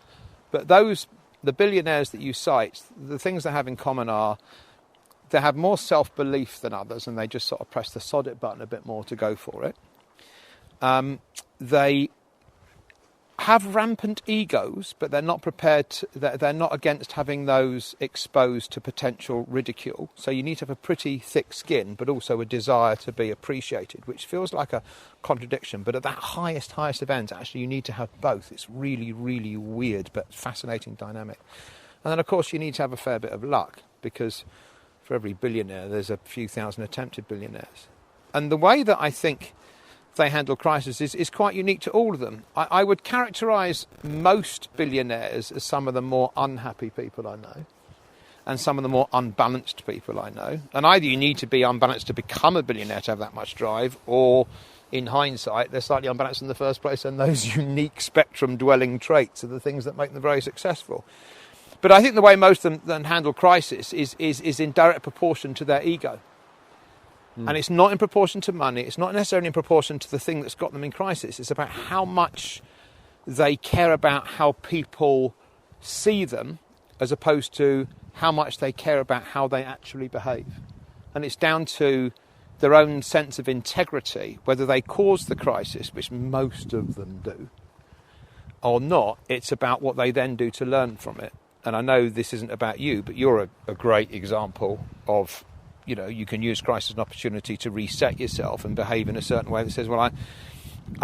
But the billionaires that you cite, the things they have in common are they have more self-belief than others, and they just sort of press the sod it button a bit more to go for it. They have rampant egos, but they're not prepared they're not against having those exposed to potential ridicule. So you need to have a pretty thick skin, but also a desire to be appreciated, which feels like a contradiction. But at that highest of ends, actually, you need to have both. It's really, really weird, but fascinating dynamic. And then, of course, you need to have a fair bit of luck, because for every billionaire, there's a few thousand attempted billionaires. And the way that I think they handle crisis is quite unique to all of them. I would characterise most billionaires as some of the more unhappy people I know, and some of the more unbalanced people I know. And either you need to be unbalanced to become a billionaire to have that much drive, or in hindsight, they're slightly unbalanced in the first place, and those unique spectrum-dwelling traits are the things that make them very successful. But I think the way most of them handle crisis is in direct proportion to their ego. And it's not in proportion to money. It's not necessarily in proportion to the thing that's got them in crisis. It's about how much they care about how people see them, as opposed to how much they care about how they actually behave. And it's down to their own sense of integrity, whether they cause the crisis, which most of them do, or not. It's about what they then do to learn from it. And I know this isn't about you, but you're a great example of, you know, you can use crisis as an opportunity to reset yourself and behave in a certain way that says, well, I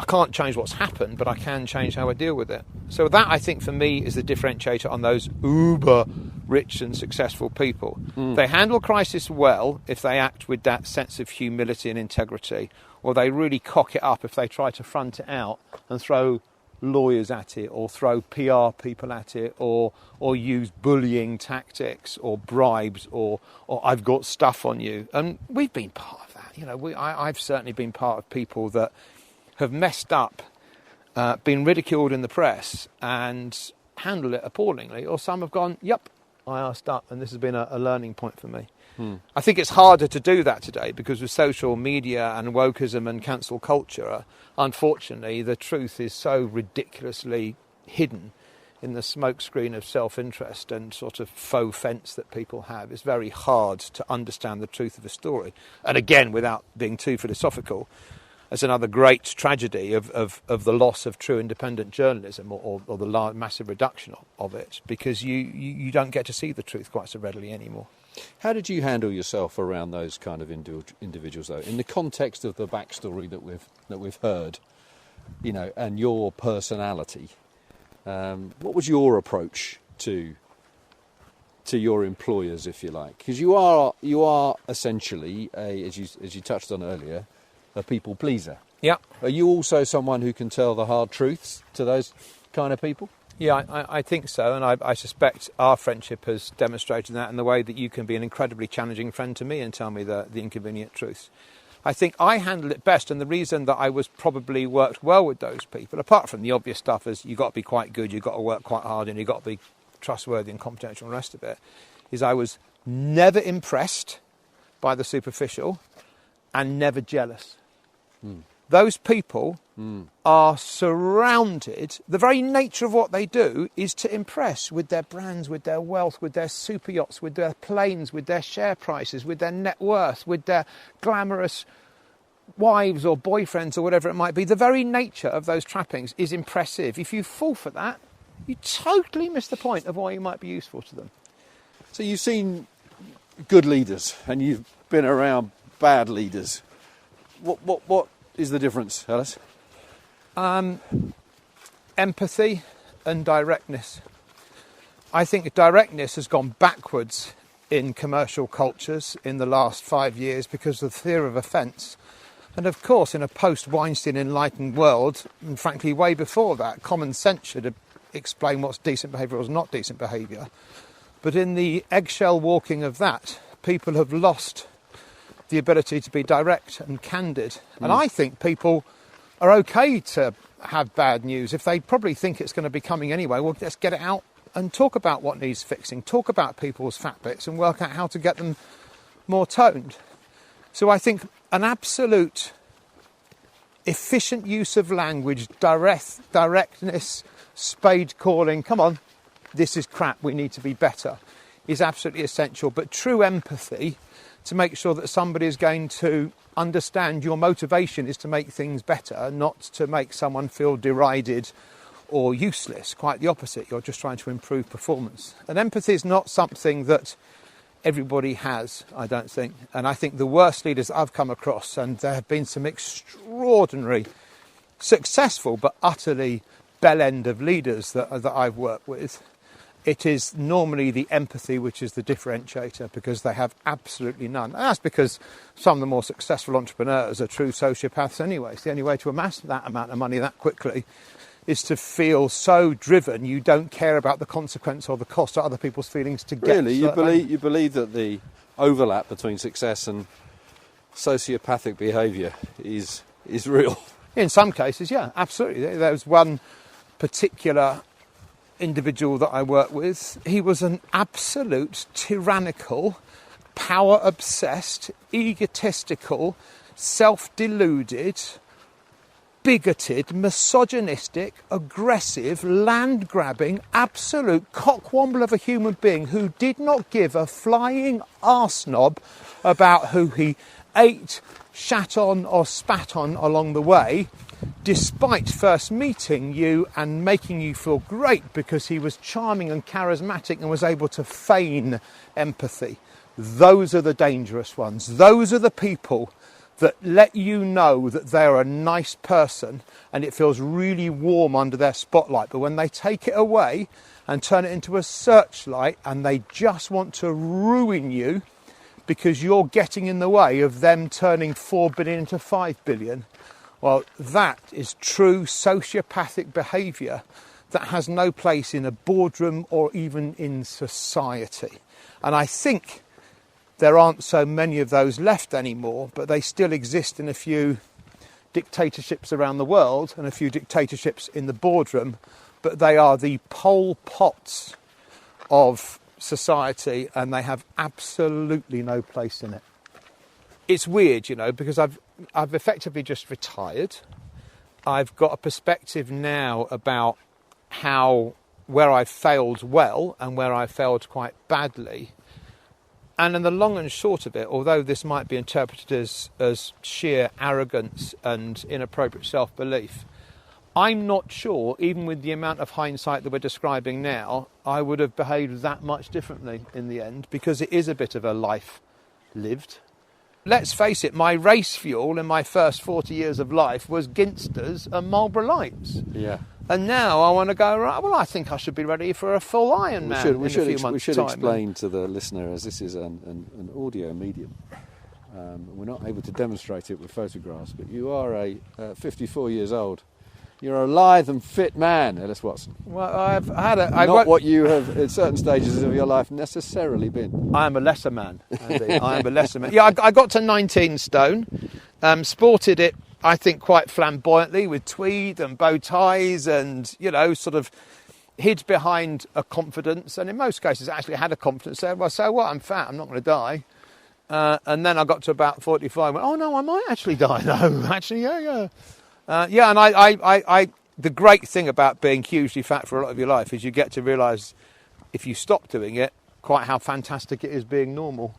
can't change what's happened, but I can change how I deal with it. So that, I think, for me, is the differentiator on those uber rich and successful people. They handle crisis well if they act with that sense of humility and integrity, or they really cock it up if they try to front it out and throw lawyers at it, or throw PR people at it, or use bullying tactics or bribes, or I've got stuff on you. And we've been part of that. You know, I've certainly been part of people that have messed up, been ridiculed in the press and handled it appallingly, or some have gone, yep, I asked up, and this has been a learning point for me. I think it's harder to do that today because with social media and wokeism and cancel culture, unfortunately, the truth is so ridiculously hidden in the smokescreen of self-interest and sort of faux fence that people have. It's very hard to understand the truth of a story. And again, without being too philosophical, it's another great tragedy of the loss of true independent journalism, or the massive reduction of it, because you don't get to see the truth quite so readily anymore. How did you handle yourself around those kind of individuals, though, in the context of the backstory that we've heard, you know, and your personality? What was your approach to your employers, if you like? Because you are essentially as you touched on earlier, a people pleaser. Yeah. Are you also someone who can tell the hard truths to those kind of people? Yeah, I think so, and I suspect our friendship has demonstrated that in the way that you can be an incredibly challenging friend to me and tell me the inconvenient truths. I think I handled it best, and the reason that I was probably worked well with those people, apart from the obvious stuff as you've got to be quite good, you've got to work quite hard, and you've got to be trustworthy and confidential and the rest of it, is I was never impressed by the superficial and never jealous. Those people are surrounded. The very nature of what they do is to impress with their brands, with their wealth, with their super yachts, with their planes, with their share prices, with their net worth, with their glamorous wives or boyfriends or whatever it might be. The very nature of those trappings is impressive. If you fall for that, you totally miss the point of why you might be useful to them. So you've seen good leaders and you've been around bad leaders. What is the difference, Ellis? Empathy and directness. I think directness has gone backwards in commercial cultures in the last 5 years because of the fear of offence. And of course, in a post-Weinstein enlightened world, and frankly way before that, common sense should explain what's decent behaviour or not decent behaviour. But in the eggshell walking of that, people have lost the ability to be direct and candid. And I think people are okay to have bad news. If they probably think it's going to be coming anyway, well, let's get it out and talk about what needs fixing, talk about people's fat bits and work out how to get them more toned. So I think an absolute efficient use of language, directness, spade calling, come on, this is crap, we need to be better, is absolutely essential. But true empathy, to make sure that somebody is going to understand your motivation is to make things better, not to make someone feel derided or useless. Quite the opposite. You're just trying to improve performance. And empathy is not something that everybody has, I don't think. And I think the worst leaders I've come across, and there have been some extraordinary, successful but utterly bell end of leaders that I've worked with, it is normally the empathy which is the differentiator, because they have absolutely none. And that's because some of the more successful entrepreneurs are true sociopaths anyway. It's the only way to amass that amount of money that quickly is to feel so driven you don't care about the consequence or the cost of other people's feelings to get. Really? You believe that the overlap between success and sociopathic behaviour is real? In some cases, yeah, absolutely. There was one particular individual that I worked with. He was an absolute tyrannical, power-obsessed, egotistical, self-deluded, bigoted, misogynistic, aggressive, land-grabbing, absolute cockwomble of a human being who did not give a flying arse-knob about who he ate, shat on or spat on along the way, despite first meeting you and making you feel great because he was charming and charismatic and was able to feign empathy. Those are the dangerous ones. Those are the people that let you know that they're a nice person and it feels really warm under their spotlight. But when they take it away and turn it into a searchlight, and they just want to ruin you because you're getting in the way of them turning 4 billion into 5 billion. Well, that is true sociopathic behaviour that has no place in a boardroom or even in society. And I think there aren't so many of those left anymore, but they still exist in a few dictatorships around the world and a few dictatorships in the boardroom, but they are the Pol Pots of society, and they have absolutely no place in it. It's weird, you know, because I've effectively just retired. I've got a perspective now about where I failed well and where I failed quite badly. And in the long and short of it, although this might be interpreted as sheer arrogance and inappropriate self-belief, I'm not sure, even with the amount of hindsight that we're describing now, I would have behaved that much differently in the end, because it is a bit of a life lived. Let's face it, my race fuel in my first 40 years of life was Ginsters and Marlboro Lights. Yeah. And now I want to go, right, well, I think I should be ready for a full Ironman we should time. Explain to the listener, as this is an audio medium, we're not able to demonstrate it with photographs, but you are a 54 years old. You're a lithe and fit man, Ellis Watson. Well, what you have at certain stages of your life necessarily been. I am a lesser man, Andy. I am a lesser man. Yeah, I got to 19 stone, sported it, I think, quite flamboyantly with tweed and bow ties and, you know, sort of hid behind a confidence. And in most cases, actually had a confidence there. Well, so what? I'm fat. I'm not going to die. And then I got to about 45 and went, oh, no, I might actually die. No, actually, yeah. And I the great thing about being hugely fat for a lot of your life is you get to realise, if you stop doing it, quite how fantastic it is being normal.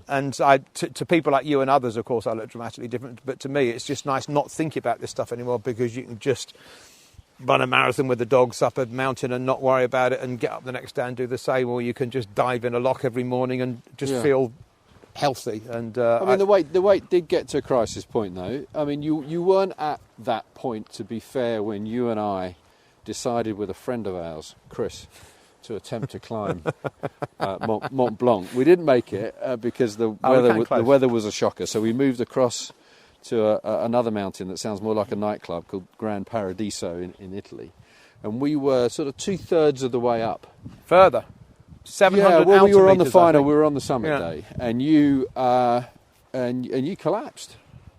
And to people like you and others, of course, I look dramatically different. But to me, it's just nice not thinking about this stuff anymore, because you can just run a marathon with the dogs up a mountain and not worry about it, and get up the next day and do the same. Or you can just dive in a loch every morning and just feel healthy. And I mean, the weight did get to a crisis point, though. I mean, you weren't at that point, to be fair, when you and I decided with a friend of ours, Chris, to attempt to climb Mont Blanc. We didn't make it because the weather was a shocker. So we moved across to another mountain that sounds more like a nightclub, called Gran Paradiso in Italy, and we were sort of 2/3 of the way up. Further. 700 well, we were on the altimeters, final. We were on the summit day, and you collapsed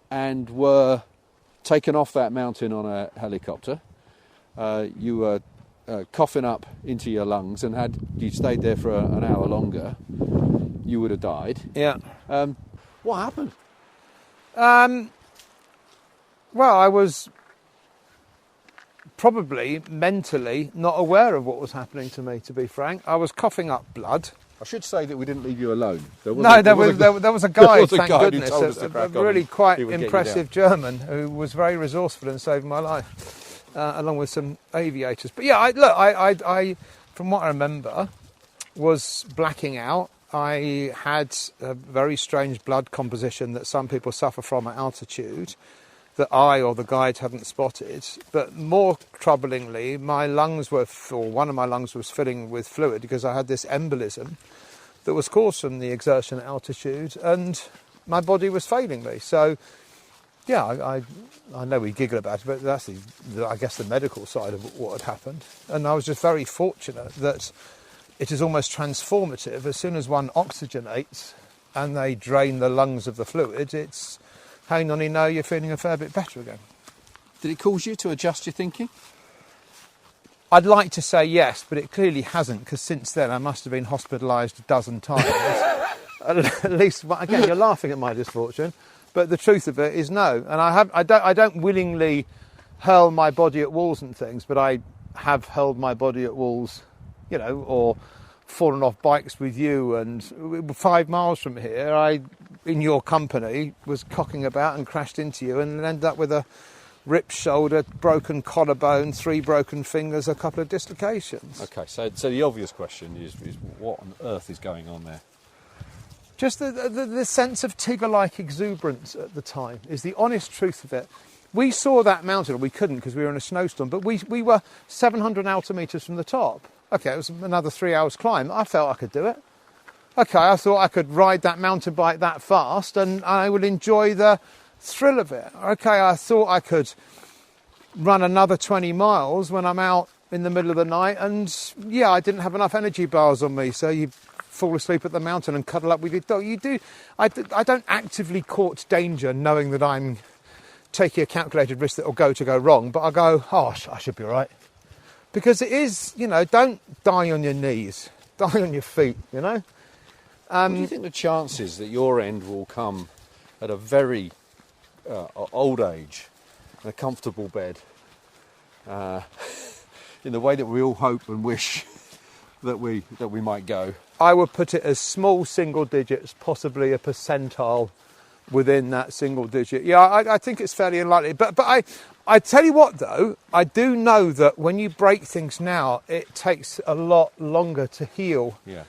and were taken off that mountain on a helicopter. You were coughing up into your lungs, and had you stayed there for an hour longer, you would have died. Yeah. What happened? Well, I was probably mentally not aware of what was happening to me, to be frank. I was coughing up blood. I should say that we didn't leave you alone. There was a guy, thank goodness, a really quite He would get you impressive German who was very resourceful and saved my life, along with some aviators. But yeah, I from what I remember, was blacking out. I had a very strange blood composition that some people suffer from at altitude, that I or the guide hadn't spotted. But more troublingly, my lungs were, or one of my lungs was filling with fluid, because I had this embolism that was caused from the exertion at altitude, and my body was failing me. So, yeah, I know we giggle about it, but that's I guess the medical side of what had happened. And I was just very fortunate that it is almost transformative. As soon as one oxygenates and they drain the lungs of the fluid, it's hang on, you know, you're feeling a fair bit better again. Did it cause you to adjust your thinking? I'd like to say yes, but it clearly hasn't, because since then I must have been hospitalised a dozen times. At least, again, you're laughing at my misfortune, but the truth of it is no. And I don't willingly hurl my body at walls and things, but I have hurled my body at walls, you know, or fallen off bikes with you. And 5 miles from here, I, in your company, was cocking about and crashed into you, and ended up with a ripped shoulder, broken collarbone, 3 broken fingers, a couple of dislocations. Okay, so the obvious question is what on earth is going on there? Just the sense of Tigger-like exuberance at the time is the honest truth of it. We saw that mountain, or we couldn't because we were in a snowstorm, but we were 700 altimeters from the top. Okay, it was another 3 hours climb. I felt I could do it. Okay, I thought I could ride that mountain bike that fast and I would enjoy the thrill of it. Okay, I thought I could run another 20 miles when I'm out in the middle of the night, and yeah, I didn't have enough energy bars on me, so you fall asleep at the mountain and cuddle up with your dog. You do. I don't actively court danger knowing that I'm taking a calculated risk that will go wrong, but I go, oh, I should be all right. Because it is, don't die on your knees, die on your feet, What do you think the chances that your end will come at a very old age, in a comfortable bed, in the way that we all hope and wish that we might go? I would put it as small single digits, possibly a percentile within that single digit. Yeah, I think it's fairly unlikely. But I tell you what, though, I do know that when you break things now, it takes a lot longer to heal. Yeah.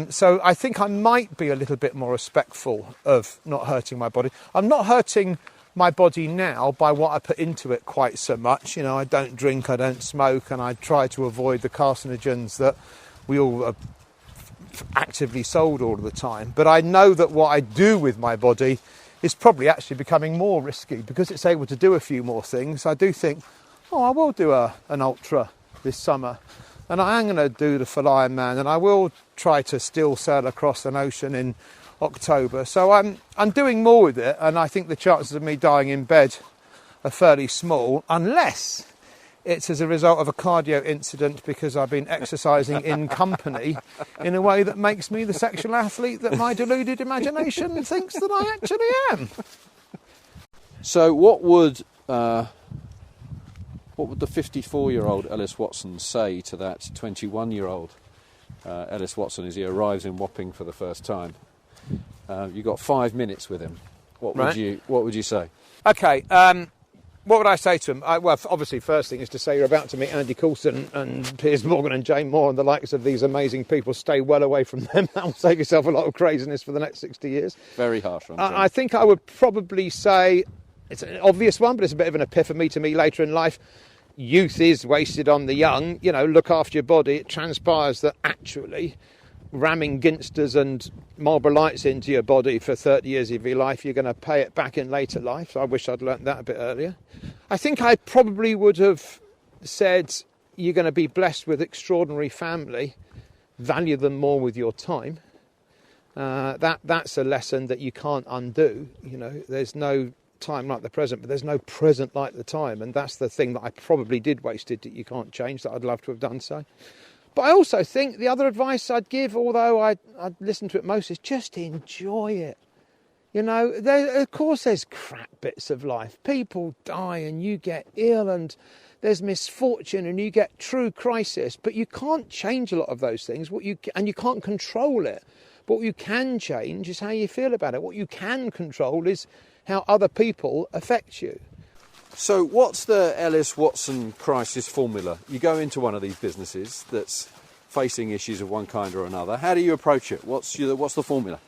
So I think I might be a little bit more respectful of not hurting my body. I'm not hurting my body now by what I put into it quite so much. I don't drink, I don't smoke, and I try to avoid the carcinogens that we all are actively sold all of the time. But I know that what I do with my body is probably actually becoming more risky because it's able to do a few more things. I do think, I will do an ultra this summer, and I am going to do the full Ironman, and I will try to still sail across an ocean in October. So I'm doing more with it, and I think the chances of me dying in bed are fairly small, unless it's as a result of a cardio incident because I've been exercising in company in a way that makes me the sexual athlete that my deluded imagination thinks that I actually am. So what would the 54-year-old Ellis Watson say to that 21-year-old Ellis Watson as he arrives in Wapping for the first time? You've got 5 minutes with him. What would you say? Okay, what would I say to him? Well, obviously, first thing is to say you're about to meet Andy Coulson and Piers Morgan and Jane Moore and the likes of these amazing people. Stay well away from them. That will save yourself a lot of craziness for the next 60 years. Very harsh on Jane. I think I would probably say, it's an obvious one, but it's a bit of an epiphany to me later in life. Youth is wasted on the young. Look after your body. It transpires that actually ramming Ginsters and Marlboro Lights into your body for 30 years of your life, you're going to pay it back in later life. So I wish I'd learnt that a bit earlier. I think I probably would have said, you're going to be blessed with extraordinary family. Value them more with your time. That's a lesson that you can't undo. There's no time like the present, but there's no present like the time. And that's the thing that I probably did wasted that you can't change, that I'd love to have done so. But I also think the other advice I'd give, although I'd listen to it most, is just enjoy it. Of course there's crap bits of life. People die and you get ill and there's misfortune and you get true crisis. But you can't change a lot of those things. And you can't control it. But what you can change is how you feel about it. What you can control is how other people affect you. So what's the Ellis Watson crisis formula? You go into one of these businesses that's facing issues of one kind or another. How do you approach it? What's the formula?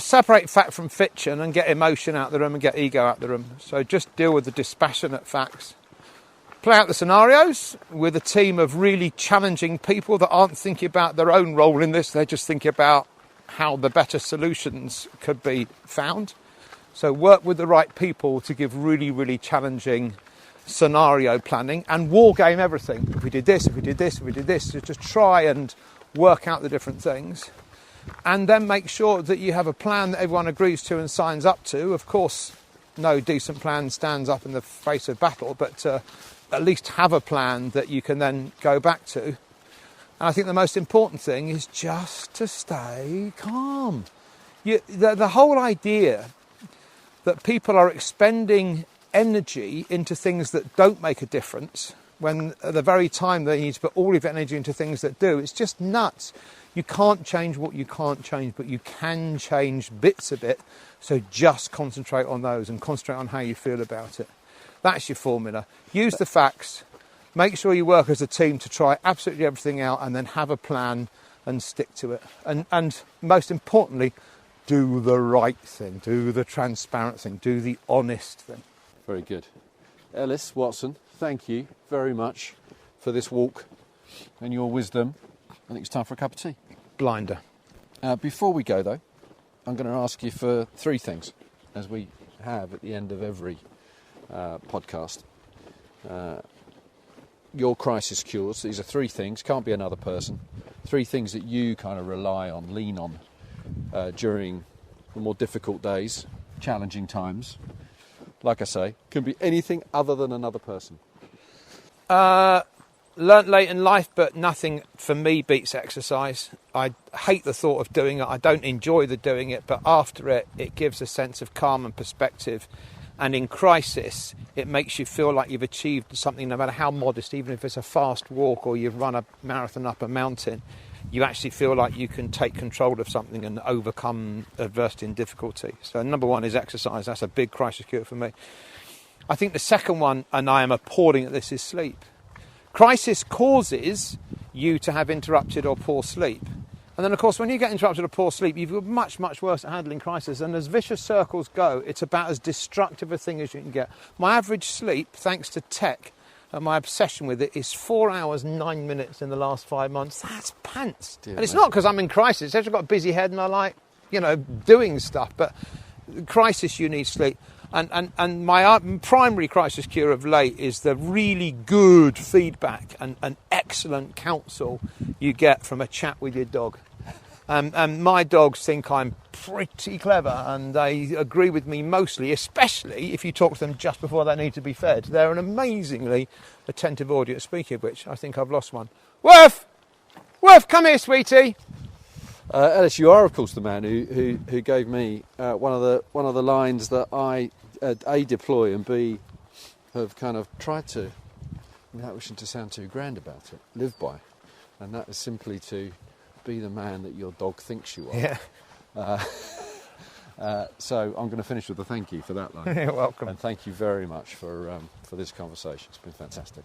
Separate fact from fiction and get emotion out of the room and get ego out of the room. So just deal with the dispassionate facts. Play out the scenarios with a team of really challenging people that aren't thinking about their own role in this. They're just thinking about how the better solutions could be found. So work with the right people to give really, really challenging scenario planning and war game everything. If we did this, if we did this, if we did this, so just try and work out the different things. And then make sure that you have a plan that everyone agrees to and signs up to. Of course, no decent plan stands up in the face of battle, but at least have a plan that you can then go back to. And I think the most important thing is just to stay calm. The whole idea that people are expending energy into things that don't make a difference when at the very time they need to put all of their energy into things that do, it's just nuts. You can't change what you can't change, but you can change bits of it. So just concentrate on those and concentrate on how you feel about it. That's your formula. Use the facts. Make sure you work as a team to try absolutely everything out and then have a plan and stick to it. And most importantly, do the right thing, do the transparent thing, do the honest thing. Very good. Ellis Watson, thank you very much for this walk and your wisdom, I think it's time for a cup of tea. Blinder. Before we go, though, I'm going to ask you for 3 things, as we have at the end of every podcast. Your crisis cures, these are 3 things, can't be another person, 3 things that you kind of rely on, lean on during the more difficult days, challenging times. Like I say, can be anything other than another person. Learnt late in life, but nothing for me beats exercise. I hate the thought of doing it. I don't enjoy the doing it, but after it, it gives a sense of calm and perspective. And in crisis, it makes you feel like you've achieved something, no matter how modest, even if it's a fast walk or you've run a marathon up a mountain. You actually feel like you can take control of something and overcome adversity and difficulty. So number 1 is exercise. That's a big crisis cure for me. I think the second one, and I am appalling at this, is sleep. Crisis causes you to have interrupted or poor sleep. And then, of course, when you get interrupted or poor sleep, you're much, much worse at handling crisis. And as vicious circles go, it's about as destructive a thing as you can get. My average sleep, thanks to tech and my obsession with it, is 4 hours, 9 minutes in the last 5 months. That's pants. And it's not because I'm in crisis. I've got a busy head and I like, doing stuff. But crisis, you need sleep. And my primary crisis cure of late is the really good feedback and excellent counsel you get from a chat with your dog. And my dogs think I'm pretty clever, and they agree with me mostly, especially if you talk to them just before they need to be fed. They're an amazingly attentive audience. Speaking of which, I think I've lost one. Worf! Worf, come here, sweetie! Ellis, you are, of course, the man who gave me one of the lines that I A, deploy, and B, have kind of tried to, without wishing to sound too grand about it, live by. And that is simply to be the man that your dog thinks you are. Yeah. So I'm going to finish with a thank you for that line. You're welcome. And thank you very much for this conversation. It's been fantastic.